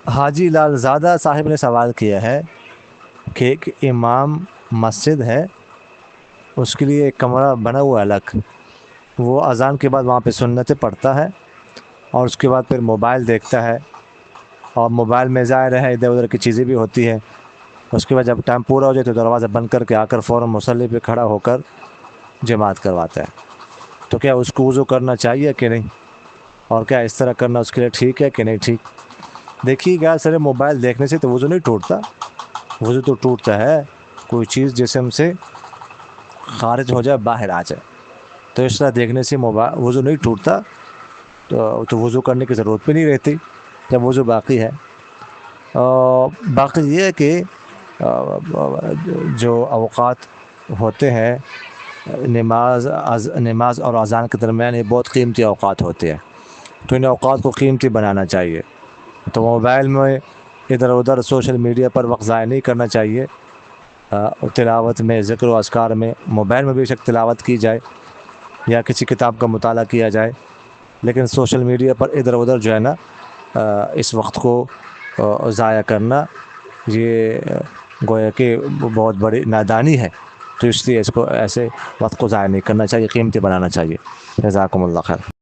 حاجی لال زادہ صاحب نے سوال کیا ہے کہ ایک امام مسجد ہے، اس کے لیے ایک کمرہ بنا ہوا الگ، وہ اذان کے بعد وہاں پہ سنتیں پڑھتا ہے اور اس کے بعد پھر موبائل دیکھتا ہے، اور موبائل میں ظاہر ہے ادھر ادھر کی چیزیں بھی ہوتی ہیں۔ اس کے بعد جب ٹائم پورا ہو جائے تو دروازہ بند کر کے آ کر فوراً مصلی پہ کھڑا ہو کر جماعت کرواتا ہے۔ تو کیا اس کو وضو کرنا چاہیے کہ نہیں، اور کیا اس طرح کرنا اس کے لیے ٹھیک ہے کہ نہیں ٹھیک؟ دیکھیے گا سر، موبائل دیکھنے سے تو وضو نہیں ٹوٹتا، وضو تو ٹوٹتا ہے کوئی چیز جسم سے خارج ہو جائے، باہر آ جائے، تو اس طرح دیکھنے سے وضو نہیں ٹوٹتا، تو وضو کرنے کی ضرورت بھی نہیں رہتی جب وضو باقی ہے۔ باقی یہ ہے کہ جو اوقات ہوتے ہیں نماز اور اذان کے درمیان، یہ بہت قیمتی اوقات ہوتے ہیں، تو ان اوقات کو قیمتی بنانا چاہیے۔ تو موبائل میں ادھر ادھر سوشل میڈیا پر وقت ضائع نہیں کرنا چاہیے۔ تلاوت میں، ذکر و اذکار میں، موبائل میں بے شک تلاوت کی جائے یا کسی کتاب کا مطالعہ کیا جائے، لیکن سوشل میڈیا پر ادھر ادھر جو ہے نا اس وقت کو ضائع کرنا، یہ گویا کہ بہت بڑی نادانی ہے، تو اس لیے اس کو ایسے وقت کو ضائع نہیں کرنا چاہیے، قیمتی بنانا چاہیے۔ جزاکم اللہ خیر۔